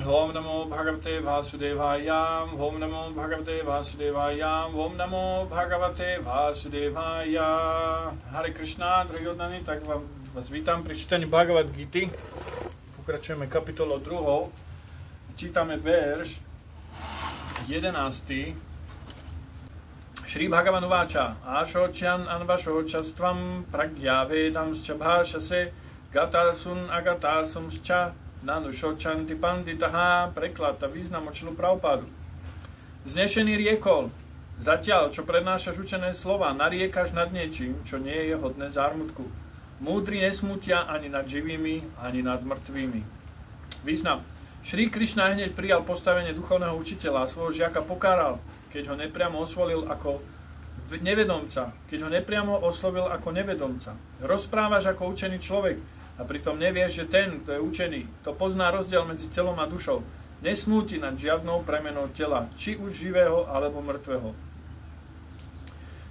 Om Namo Bhagavate Vasudevaya, Om Namo Bhagavate Vasudevaya, Om Namo Bhagavate Vasudevaya. Hare Krishna, drahí oddaní, tak vás vítam pri čítaní Bhagavad Gity. Pokračujeme kapitolou 2. Čítame verš 11. Shri Bhagavan Uvacha, Ashocyan Anvashocastvam Pragyavedamscha Bhashase Gatasun Agatasumscha Nanušočanti panditaha. Preklad a význam od Šilu Prabhupádu. Vznešený riekol, zatiaľ, čo prednášaš učené slova, nariekaš nad niečím, čo nie je hodné zármutku. Múdri nesmutia ani nad živými, ani nad mŕtvými. Význam. Šrí Krišna hneď prijal postavenie duchovného učiteľa a svojho žiaka pokáral, keď ho nepriamo oslovil ako nevedomca. Rozprávaš ako učený človek, a pritom nevieš, že ten, kto je učený, to pozná rozdiel medzi telom a dušou. Nesmúti nad žiadnou premenou tela, či už živého alebo mŕtvého.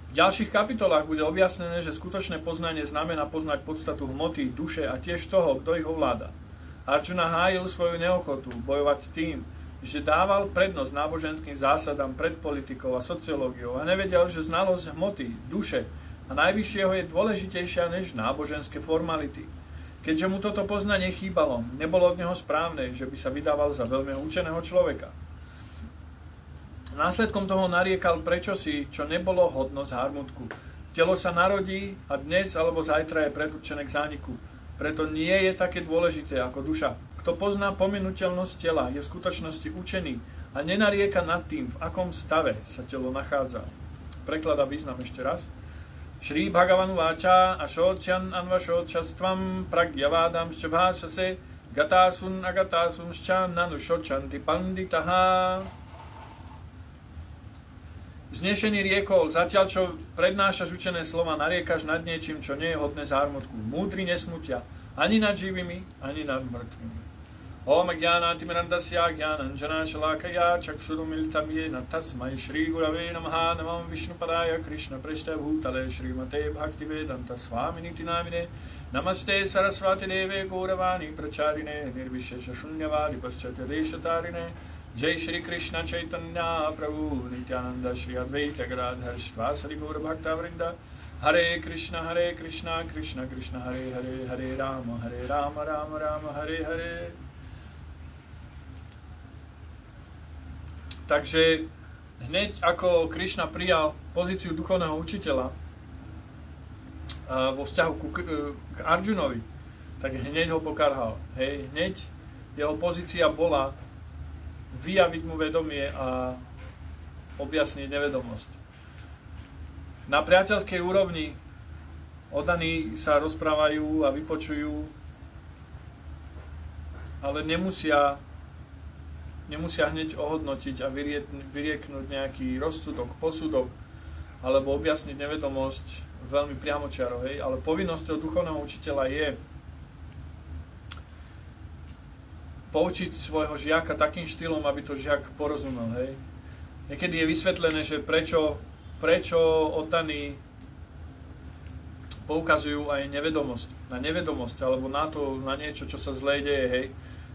V ďalších kapitolách bude objasnené, že skutočné poznanie znamená poznať podstatu hmoty, duše a tiež toho, kto ich ovláda. Arjuna hájil svoju neochotu bojovať s tým, že dával prednosť náboženským zásadám pred politikou a sociológiou a nevedel, že znalosť hmoty, duše a najvyššieho je dôležitejšia než náboženské formality. Keďže mu toto poznanie chýbalo, nebolo od neho správne, že by sa vydával za veľmi učeného človeka. Následkom toho nariekal prečosi, čo nebolo hodno zármutku. Telo sa narodí a dnes alebo zajtra je predurčené k zániku. Preto nie je také dôležité ako duša. Kto pozná pominuteľnosť tela, je v skutočnosti učený a nenarieka nad tým, v akom stave sa telo nachádza. Preklad a význam ešte raz. Shri Bhagavan Uvacha, Ashocyan Anvashocastvam Pragyavadamscha Bhashase Gatasun Agatasumscha Nanušočanti panditaha. Vznešený riekol, zatiaľ čo prednášaš učené slova, nariekaš nad niečím, čo nie je hodné zármutku. Múdri nesmutia ani nad živými, ani nad mŕtvými. Om Jnanatimirandasya Jnananjana Shalakaya Chakshurumilitam Yena Tasmai Shri Gurave Namaha Namam Vishnupadaya Krishna Preshta Bhutale Srimate Bhaktivedanta Swaminiti Namine Namaste Saraswati Deve Gauravani Pracharine Nirvishesha Shunyavadi Paschatya Deshatarine Jai Shri Krishna Chaitanya Prabhu Nityananda Shri Advaita Gadadhar Shivasari Gaura Bhakta Vrinda Hare Krishna Krishna Krishna Hare Hare Hare Rama Rama Rama Hare Hare. Takže hneď ako Krišna prijal pozíciu duchovného učiteľa vo vzťahu k Arjunovi, tak hneď ho pokarhal. Hej, hneď jeho pozícia bola vyjaviť mu vedomie a objasniť nevedomosť. Na priateľskej úrovni oddaní sa rozprávajú a vypočujú, ale nemusia hneď ohodnotiť a vyrieknúť nejaký rozsudok, posudok alebo objasniť nevedomosť veľmi priamočiaro, hej, ale povinnosťou duchovného učiteľa je poučiť svojho žiaka takým štýlom, aby to žiak porozumel, hej. Niekedy je vysvetlené, že prečo oddaní poukazujú aj na nevedomosť alebo na niečo, čo sa zlé deje, hej.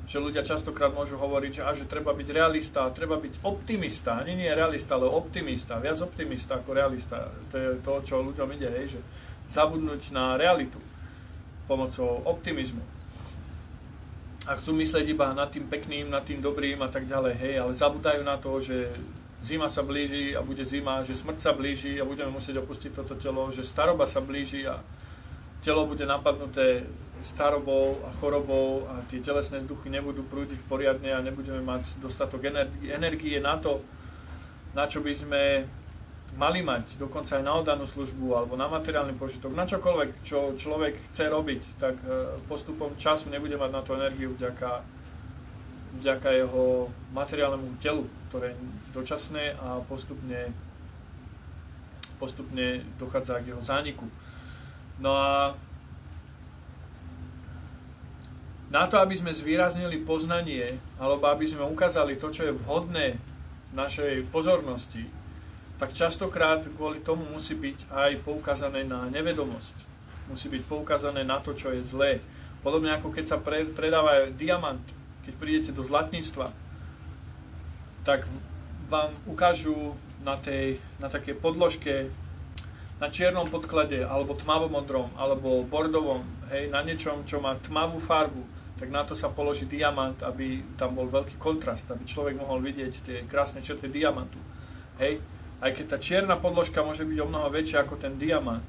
Že ľudia častokrát môžu hovoriť, že treba byť realista, treba byť optimista, ani nie realista, ale optimista, viac optimista ako realista. To je to, čo ľuďom ide, hej, že zabudnúť na realitu pomocou optimizmu. A chcú myslieť iba nad tým pekným, nad tým dobrým a tak ďalej, hej, ale zabudajú na to, že zima sa blíži a bude zima, že smrť sa blíži a budeme musieť opustiť toto telo, že staroba sa blíži a telo bude napadnuté starobou a chorobou a tie telesné vzduchy nebudú prúdiť poriadne a nebudeme mať dostatok energie na to, na čo by sme mali mať, dokonca aj na oddanú službu alebo na materiálny požitok, na čokoľvek, čo človek chce robiť, tak postupom času nebude mať na to energiu vďaka jeho materiálnemu telu, ktoré je dočasné a postupne dochádza k jeho zániku. No a na to, aby sme zvýraznili poznanie, alebo aby sme ukázali to, čo je vhodné našej pozornosti, tak častokrát kvôli tomu musí byť aj poukázané na nevedomosť. Musí byť poukázané na to, čo je zlé. Podobne ako keď sa predáva diamant keď prídete do zlatníctva, tak vám ukážu na také podložke, na čiernom podklade, alebo tmavomodrom, alebo bordovom, hej, na niečom, čo má tmavú farbu, tak na to sa položí diamant, aby tam bol veľký kontrast, aby človek mohol vidieť tie krásne črty diamantu. Hej, aj keď tá čierna podložka môže byť o mnoho väčšia ako ten diamant.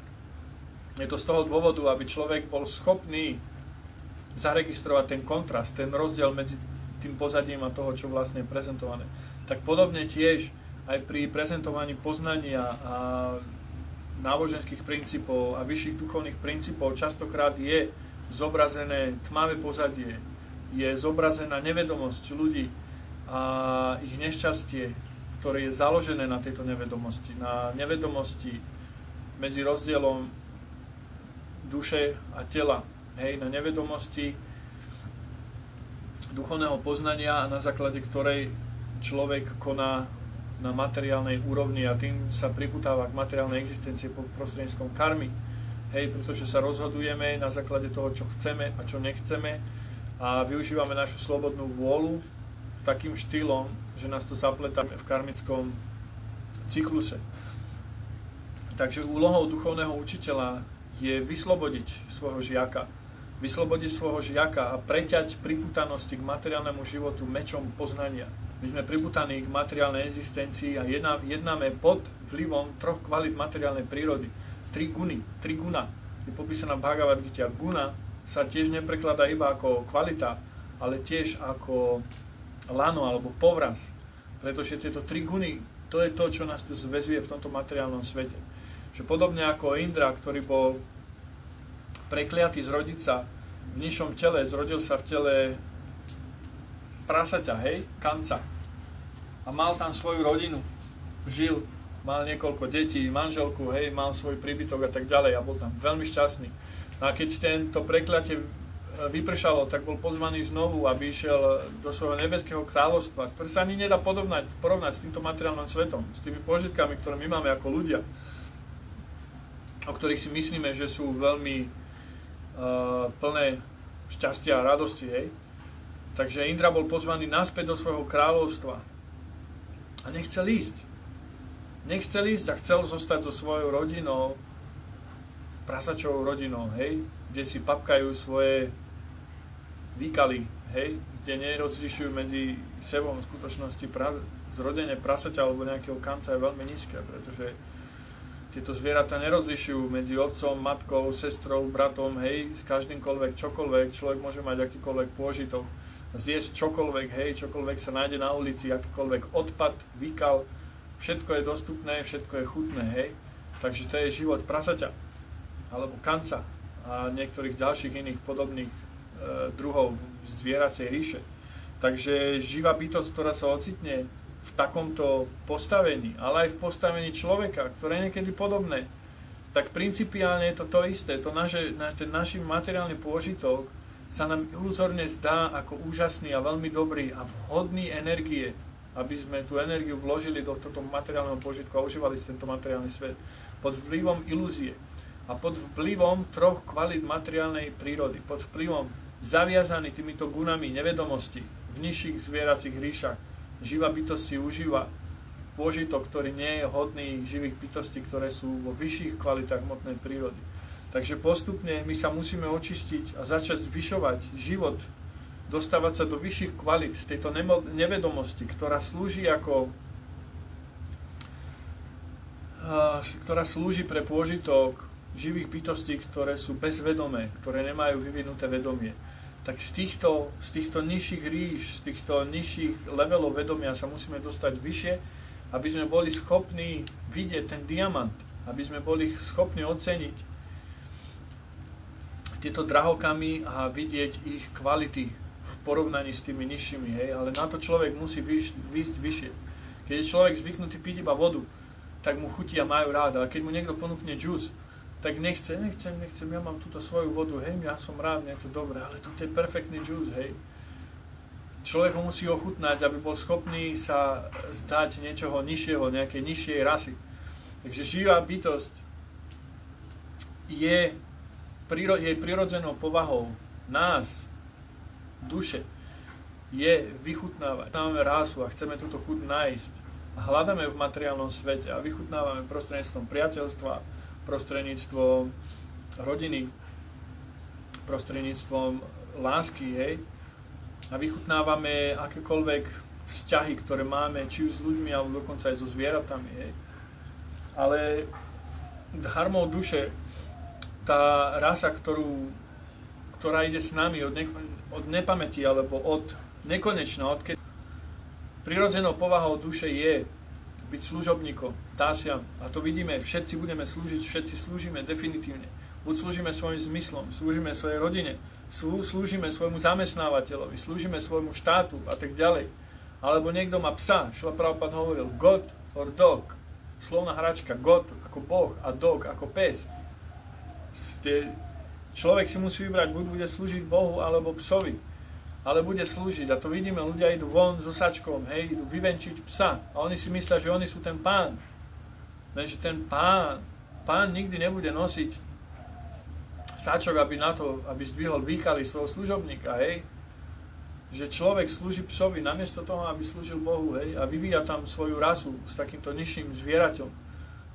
Je to z toho dôvodu, aby človek bol schopný zaregistrovať ten kontrast, ten rozdiel medzi tým pozadím a toho, čo vlastne je prezentované. Tak podobne tiež aj pri prezentovaní poznania a náboženských princípov a vyšších duchovných princípov častokrát je zobrazené tmavé pozadie, je zobrazená nevedomosť ľudí a ich nešťastie, ktoré je založené na tejto nevedomosti, na nevedomosti medzi rozdielom duše a tela, hej, na nevedomosti duchovného poznania, na základe ktorej človek koná na materiálnej úrovni a tým sa priputáva k materiálnej existencie prostredníctvom karmy. Hej, pretože sa rozhodujeme na základe toho, čo chceme a čo nechceme a využívame našu slobodnú vôľu takým štýlom, že nás to zapletá v karmickom cykluse. Takže úlohou duchovného učiteľa je vyslobodiť svojho žiaka. Vyslobodiť svojho žiaka a preťať priputanosti k materiálnemu životu mečom poznania. My sme priputaní k materiálnej existencii a jednáme pod vplyvom 3 kvalít materiálnej prírody. 3 guna. Je popísaná v Bhagavad Gita. Guna sa tiež neprekladá iba ako kvalita, ale tiež ako lano alebo povraz. Pretože tieto 3 guny, to je to, čo nás tu zväzuje v tomto materiálnom svete. Že podobne ako Indra, ktorý bol prekliatý zrodiť sa v nižšom tele, zrodil sa v tele prasaťa, hej, kanca. A mal tam svoju rodinu, žil, mal niekoľko detí, manželku, hej, mal svoj príbytok a tak ďalej a bol tam veľmi šťastný. No a keď tento prekliatie vypršalo, tak bol pozvaný znovu, aby išiel do svojho nebeského kráľovstva, ktoré sa ani nedá porovnať s týmto materiálnym svetom, s tými požitkami, ktoré my máme ako ľudia, o ktorých si myslíme, že sú veľmi plné šťastia a radosti, hej. Takže Indra bol pozvaný naspäť do svojho kráľovstva a nechcel ísť. Nechcel ísť a chcel zostať so svojou rodinou, prasačovou rodinou, hej, kde si papkajú svoje výkaly, hej, kde nerozlišujú medzi sebou. V skutočnosti zrodenie prasaťa alebo nejakého kanca je veľmi nízke, pretože tieto zvieratá nerozlišujú medzi otcom, matkou, sestrou, bratom, hej, s každýmkoľvek, čokoľvek, človek môže mať akýkoľvek pôžitok, zjesť čokoľvek, hej, čokoľvek sa nájde na ulici, akýkoľvek odpad, výkal, všetko je dostupné, všetko je chutné, hej, takže to je život prasaťa, alebo kanca a niektorých ďalších iných podobných druhov zvieracej ríše. Takže živá bytosť, ktorá sa ocitne v takomto postavení, ale aj v postavení človeka, ktoré je niekedy podobné, tak principiálne je to isté. Ten náš materiálny pôžitok sa nám iluzorne zdá ako úžasný a veľmi dobrý a vhodný energie, aby sme tú energiu vložili do tohto materiálneho pôžitku a užívali si tento materiálny svet. Pod vplyvom ilúzie a pod vplyvom 3 kvalít materiálnej prírody, pod vplyvom zaviazaný týmito gunami nevedomosti v nižších zvieracích ríšach, živá bytosť si užíva pôžitok, ktorý nie je hodný živých bytostí, ktoré sú vo vyšších kvalitách hmotnej prírody. Takže postupne my sa musíme očistiť a začať zvyšovať život, dostávať sa do vyšších kvalít z tejto nevedomosti, ktorá slúži pre pôžitok živých bytostí, ktoré sú bezvedomé, ktoré nemajú vyvinuté vedomie. Tak z týchto nižších ríš, z týchto nižších levelov vedomia sa musíme dostať vyššie, aby sme boli schopní vidieť ten diamant, aby sme boli schopní oceniť tieto drahokamy a vidieť ich kvality v porovnaní s tými nižšími, hej, ale na to človek musí výjsť vyššie. Keď je človek zvyknutý piť iba vodu, tak mu chutí a majú rád, ale keď mu niekto ponúkne džús, tak nechcem, ja mám túto svoju vodu, hej, ja som rád, je to dobré, ale toto je perfektný džús, hej. Človek ho musí ochutnať, aby bol schopný sa zdať niečoho nižšieho, nejakej nižšej rasy. Takže živá bytosť je jej prirodzenou povahou nás, duše, je vychutnávať. Máme rásu a chceme túto chuť nájsť. A hľadáme v materiálnom svete a vychutnávame prostredníctvom priateľstva, prostredníctvom rodiny, prostredníctvom lásky, hej. A vychutnávame akékoľvek vzťahy, ktoré máme, či už s ľuďmi, alebo dokonca aj so zvieratami, hej. Ale dharmou duše, tá rasa, ktorá ide s nami od nepamäti, alebo od nekonečna, odkedy prirodzenou povahou duše je byť služobníkom, tásiam. A to vidíme, všetci budeme slúžiť, všetci slúžime definitívne. Buď slúžime svojim zmyslom, slúžime svojej rodine, slúžime svojmu zamestnávateľovi, slúžime svojmu štátu a tak ďalej. Alebo niekto má psa, Šrila Prabhupád hovoril God or dog. Slovná hračka, God ako Boh a dog ako pes. Človek si musí vybrať, buď bude slúžiť Bohu alebo psovi. Ale bude slúžiť. A to vidíme, ľudia idú von so sačkom, hej, idú vyvenčiť psa. A oni si myslia, že oni sú ten pán. Lenže ten pán nikdy nebude nosiť sačok, aby zdvihol výkaly svojho služobníka, hej. Že človek slúži psovi namiesto toho, aby slúžil Bohu, hej, a vyvíja tam svoju rasu s takýmto nižším zvieraťom.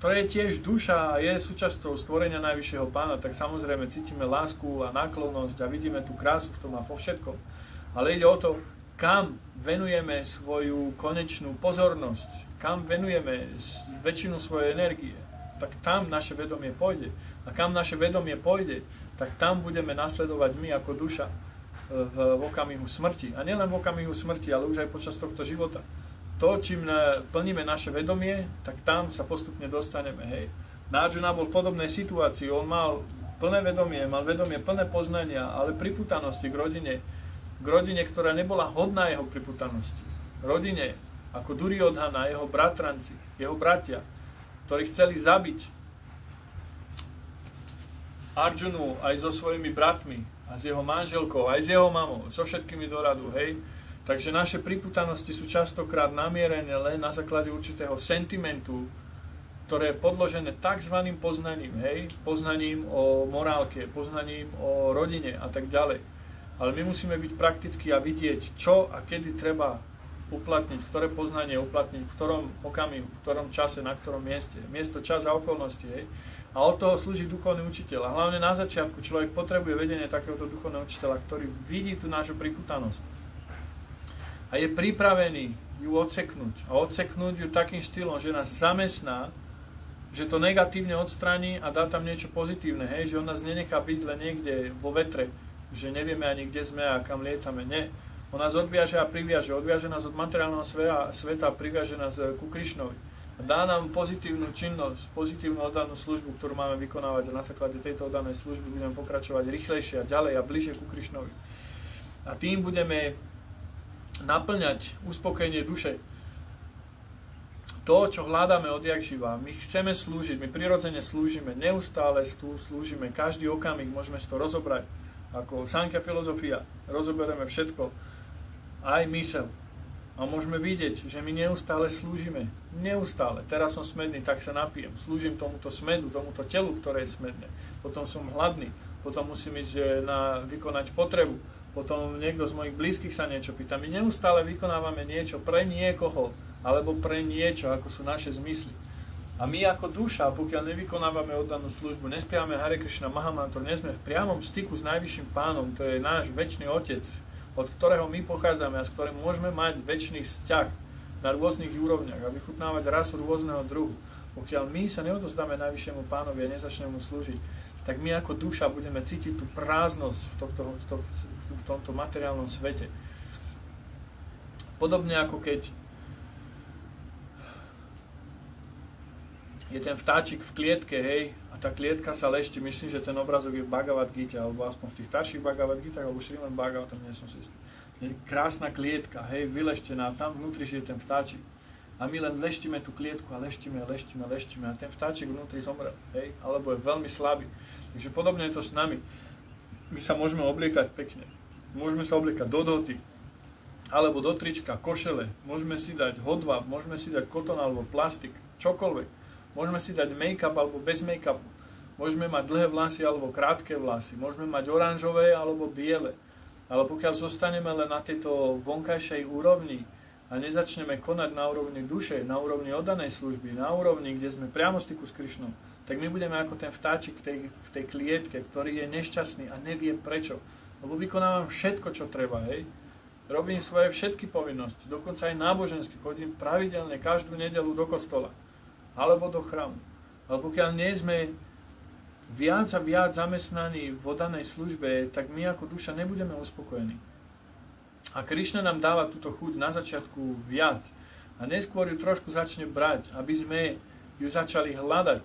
To je tiež duša a je súčasťou stvorenia Najvyššieho Pána, tak samozrejme cítime lásku a náklonnosť a vidíme tú krásu v tom a vo všetkom. Ale ide o to, kam venujeme svoju konečnú pozornosť, kam venujeme väčšinu svojej energie, tak tam naše vedomie pôjde. A kam naše vedomie pôjde, tak tam budeme nasledovať my ako duša v okamihu smrti. A nielen v okamihu smrti, ale už aj počas tohto života. To, čím plníme naše vedomie, tak tam sa postupne dostaneme. Hej. Arjuna bol v podobnej situácii. On mal plné vedomie, mal vedomie plné poznania, ale pripútanosti k rodine, ktorá nebola hodná jeho pripútanosti. Rodine ako Duryodhana, jeho bratranci, jeho bratia, ktorí chceli zabiť Arjunu aj so svojimi bratmi, a s jeho manželkou, aj s jeho mamou, so všetkými do radu, hej. Takže naše pripútanosti sú častokrát namierené len na základe určitého sentimentu, ktoré je podložené tzv. Poznaním, hej, poznaním o morálke, poznaním o rodine a tak ďalej. Ale my musíme byť praktickí a vidieť, čo a kedy treba uplatniť, ktoré poznanie uplatniť, v ktorom okamihu, v ktorom čase, na ktorom mieste. Miesto, čas a okolnosti. Hej. A od toho slúži duchovný učiteľ. A hlavne na začiatku človek potrebuje vedenie takéhoto duchovného učiteľa, ktorý vidí tú našu pripútanosť. A je pripravený ju odseknúť. A odseknúť ju takým štýlom, že nás zamestná, že to negatívne odstráni a dá tam niečo pozitívne. Hej, že on nás nenechá byť len niekde vo vetre, že nevieme ani kde sme a kam lietame. Nie. On nás odviaže a priviaže. Odviaže nás od materiálneho sveta a priviaže nás ku Krišnovi. A dá nám pozitívnu činnosť, pozitívnu oddanú službu, ktorú máme vykonávať. A na základe tejto oddanej služby budeme pokračovať rýchlejšie a ďalej a bližšie ku Krišnovi. A tým budeme naplňať uspokojenie duše. To, čo hľadáme odjak živa. My chceme slúžiť, my prirodzene slúžime, neustále tu slúžime, každý okamih môžeme si to rozobrať. Ako Sankhya filozofia, rozoberieme všetko, aj mysel. A môžeme vidieť, že my neustále slúžime. Neustále. Teraz som smedný, tak sa napijem. Slúžim tomuto smedu, tomuto telu, ktoré je smedné. Potom som hladný, potom musím ísť vykonať potrebu. Potom niekto z mojich blízkych sa niečo pýta. My neustále vykonávame niečo pre niekoho, alebo pre niečo, ako sú naše zmysly. A my ako duša, pokiaľ nevykonávame oddanú službu, nespievame Hare Krishna Mahamantru, nie sme v priamom styku s Najvyšším Pánom, to je náš večný Otec, od ktorého my pochádzame a s ktorým môžeme mať večný vzťah na rôznych úrovniach a vychutnávať rasu rôzneho druhu. Pokiaľ my sa neodozdáme Najvyššiemu Pánovi a nezačneme mu slúžiť, tak my ako duša budeme cítiť tú prázdnosť v tomto materiálnom svete. Podobne ako keď je ten vtáčik v klietke, hej, a tá klietka sa lešti. Myslím, že ten obrazok je v Bhagavad Gita, alebo aspoň v tých starších Bhagavad Gitách, alebo Šrimad Bhagavatam, nie som si istý. Je krásna klietka, hej, vyleštená, tam vnútri žije ten vtáčik. A my len leštíme tú klietku a leštíme a ten vtáčik vnútri zomrel, hej, alebo je veľmi slabý. Takže podobne je to s nami. My sa môžeme obliekať pekne. Môžeme sa obliekať do doty, alebo do trička, košele. Môžeme si dať hodvab, môžeme si dať koton alebo plastik, čokoľvek. Môžeme si dať make-up alebo bez make-upu. Môžeme mať dlhé vlasy alebo krátke vlasy. Môžeme mať oranžové alebo biele. Ale pokiaľ zostaneme len na tejto vonkajšej úrovni a nezačneme konať na úrovni duše, na úrovni oddanej služby, na úrovni, kde sme priamo v styku s Krišnou, tak my budeme ako ten vtáčik v tej klietke, ktorý je nešťastný a nevie prečo. Lebo vykonávam všetko, čo treba, hej. Robím svoje všetky povinnosti, dokonca aj nábožensky, chodím pravidelne každú nedeľu do kostola alebo do chrámu. Ale pokiaľ nie sme viac a viac zamestnaní v oddanej službe, tak my ako duša nebudeme uspokojení. A Krišna nám dáva túto chuť na začiatku viac a neskôr ju trošku začne brať, aby sme ju začali hľadať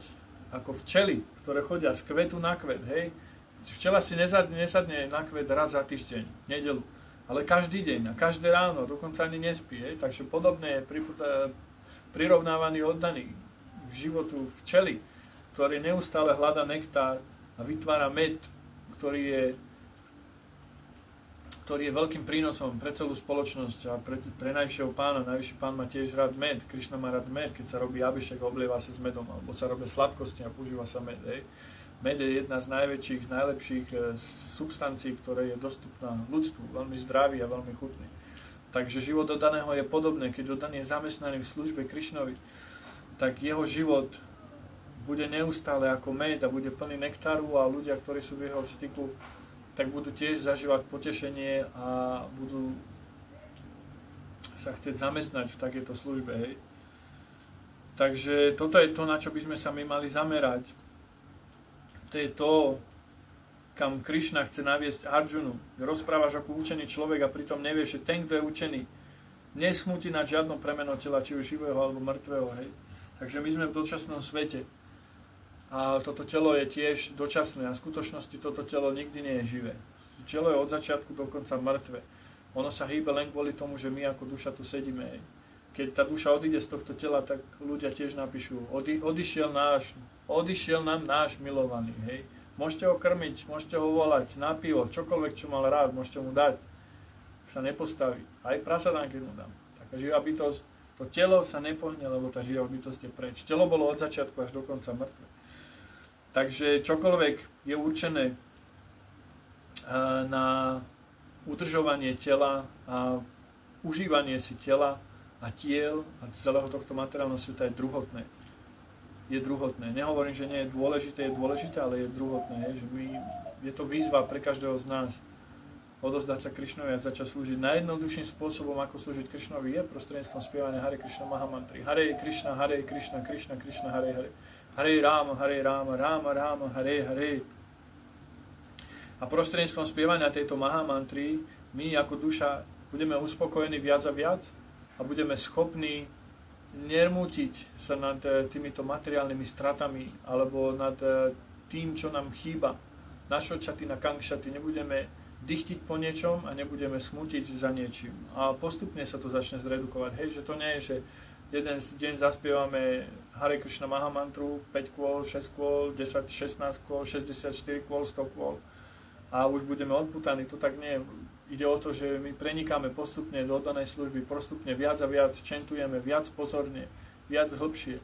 ako včely, ktoré chodia z kvetu na kvet, hej. Včela si nesadne na kvet raz za týždeň, nedeľu, ale každý deň a každé ráno, dokonca ani nespí, hej. Takže podobne je prirovnávaný oddaný k životu včely, ktorý neustále hľadá nektár a vytvára med, ktorý je veľkým prínosom pre celú spoločnosť a pre najvyššieho pána. Najvyšší pán má tiež rád med, Krišna má rád med, keď sa robí abhišek, oblieva sa s medom, alebo sa robia sladkosti a používa sa med. Hej. Med je jedna z najväčších, z najlepších substancií, ktoré je dostupná ľudstvu, veľmi zdravý a veľmi chutný. Takže život oddaného je podobné, keď oddaný je zamestnaný v službe Krišnovi, tak jeho život bude neustále ako med a bude plný nektáru a ľudia, ktorí sú v jeho styku, tak budú tiež zažívať potešenie a budú sa chcieť zamestnať v takejto službe. Hej. Takže toto je to, na čo by sme sa my mali zamerať. To je to, kam Krišna chce naviesť Arjunu. Rozprávaš ako učený človek a pritom nevieš, že ten, kto je učený, nesmúti nad žiadnou premenou tela, či už živého alebo mŕtvého. Hej. Takže my sme v dočasnom svete. A toto telo je tiež dočasné a v skutočnosti toto telo nikdy nie je živé. Telo je od začiatku do konca mŕtve. Ono sa hýbe len kvôli tomu, že my ako duša tu sedíme. Hej. Keď tá duša odíde z tohto tela, tak ľudia tiež napíšu, odišiel nám náš milovaný. Hej. Môžete ho krmiť, môžete ho volať na pivo, čokoľvek, čo mal rád, môžete mu dať. Sa nepostaví. Aj prasadánky mu dám. Taká živá bytosť, to telo sa nepohne, lebo tá živá bytosť je preč. Telo bolo od začiatku až do konca mŕtve. Takže čokoľvek je určené na udržovanie tela a užívanie si tela a tiel a celého tohto materiálneho sveta je druhotné. Je druhotné. Nehovorím, že nie je dôležité, ale je druhotné. Je to výzva pre každého z nás odozdať sa Krišnovi a začať slúžiť. Najjednoduchším spôsobom, ako slúžiť Krišnovi, je prostredníctvom spievania Hare Krishna Mahamantry. Hare Krishna, Krishna Krishna, Hare Hare. Hare Rama, Rama Rama, Hare Hare. A prostredníctvom spievania tejto Mahamantry my ako duša budeme uspokojení viac a viac a budeme schopní nermútiť sa nad týmito materiálnymi stratami alebo nad tým, čo nám chýba. Našočaty na kankšaty, nebudeme dychtiť po niečom a nebudeme smútiť za niečím. A postupne sa to začne zredukovať. Hej, že to nie je, že jeden deň zaspievame Hare Krishna Mahamantru, 5 kôl, 6 kôl, 10, 16 kôl, 64 kôl, 100 kôl a už budeme odputaní. To tak nie. Ide o to, že my prenikáme postupne do oddanej služby, postupne viac a viac čentujeme, viac pozorne, viac hlbšie,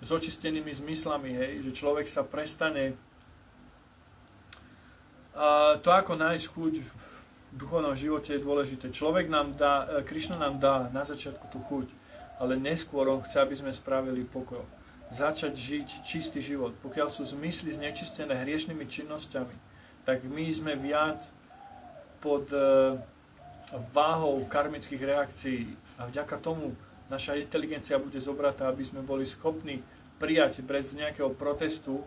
s očistenými zmyslami, hej, že človek sa prestane to, ako nájsť chuť v duchovnom živote, je dôležité. Krišna nám dá na začiatku tú chuť, ale neskôr on chce, aby sme spravili pokoj. Začať žiť čistý život. Pokiaľ sú zmysly znečistené hriešnými činnosťami, tak my sme viac pod váhou karmických reakcií a vďaka tomu naša inteligencia bude zobratá, aby sme boli schopní prijať bez nejakého protestu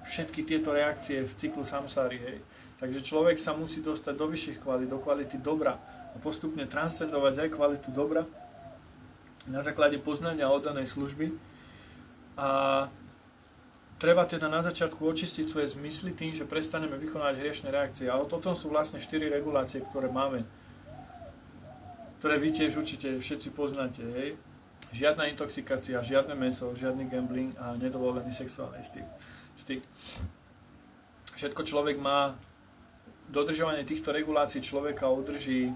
všetky tieto reakcie v cyklu samsáry. Hej. Takže človek sa musí dostať do vyšších kvalít, do kvality dobra a postupne transcendovať aj kvalitu dobra na základe poznania oddanej služby. A treba teda na začiatku očistiť svoje zmysly tým, že prestaneme vykonávať hriešne reakcie. A o tom sú vlastne 4 regulácie, ktoré máme, ktoré vy tiež určite všetci poznáte. Hej. Žiadna intoxikácia, žiadne mäso, žiadny gambling a nedovolený sexuálny styk. Všetko človek má, dodržovanie týchto regulácií človeka udrží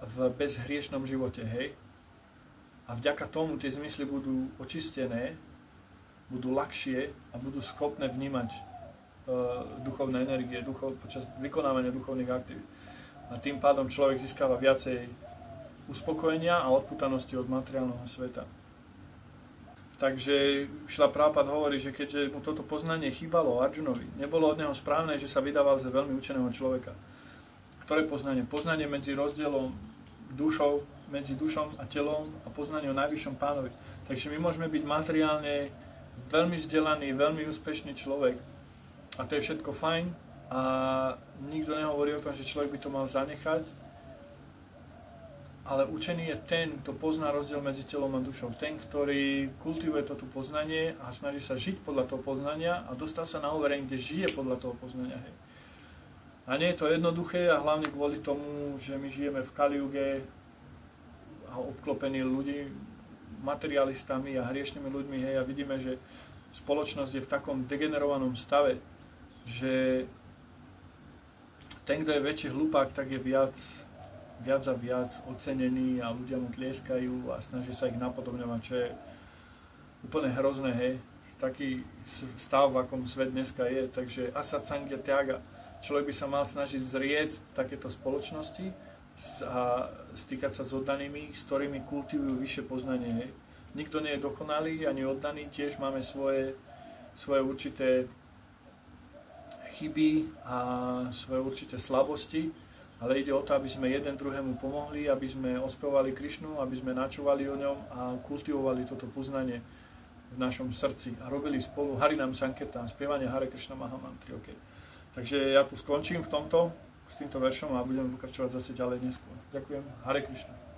v bezhriešnom živote, hej. A vďaka tomu tie zmysly budú očistené, budú ľahšie a budú schopné vnímať duchovnej energie, počas vykonávania duchovných aktivít. A tým pádom človek získava viacej uspokojenia a odpútanosti od materiálneho sveta. Takže Šrila Prabhupáda hovorí, že keďže mu toto poznanie chýbalo Arjunovi, nebolo od neho správne, že sa vydával za veľmi učeného človeka. Ktoré poznanie? Poznanie medzi rozdielom dušou, medzi dušom a telom a poznanie o najvyššom pánovi. Takže my môžeme byť materiálne veľmi vzdelaný, veľmi úspešný človek a to je všetko fajn a nikto nehovorí o tom, že človek by to mal zanechať, ale učený je ten, kto pozná rozdiel medzi telom a dušou. Ten, ktorý kultivuje toto poznanie a snaží sa žiť podľa toho poznania a dostá sa na overenie, kde žije podľa toho poznania. Hej. A nie je to jednoduché a hlavne kvôli tomu, že my žijeme v Kaliuge a obklopení ľudí, materialistami a hriešnými ľuďmi, hej, a vidíme, že spoločnosť je v takom degenerovanom stave, že ten, kto je väčší hlupák, tak je viac a viac ocenený a ľudia mu tlieskajú a snaží sa ich napodobňovať, čo je úplne hrozné, hej. Taký stav, v akom svet dneska je, takže asat sangya tyaga. Človek by sa mal snažiť zrieť takéto spoločnosti a stýkať sa s oddanými, s ktorými kultivujú vyššie poznanie. Hej. Nikto nie je dokonalý ani oddaný, tiež máme svoje určité chyby a svoje určité slabosti, ale ide o to, aby sme jeden druhému pomohli, aby sme ospevovali Krišnu, aby sme načúvali o ňom a kultivovali toto poznanie v našom srdci a robili spolu Harinam Sankirtan, spievanie Hare Krishna Mahamantry. Okay. Takže ja tu skončím s týmto veršom a budeme pokračovať zase ďalej neskôr. Ďakujem. Hare Krishna.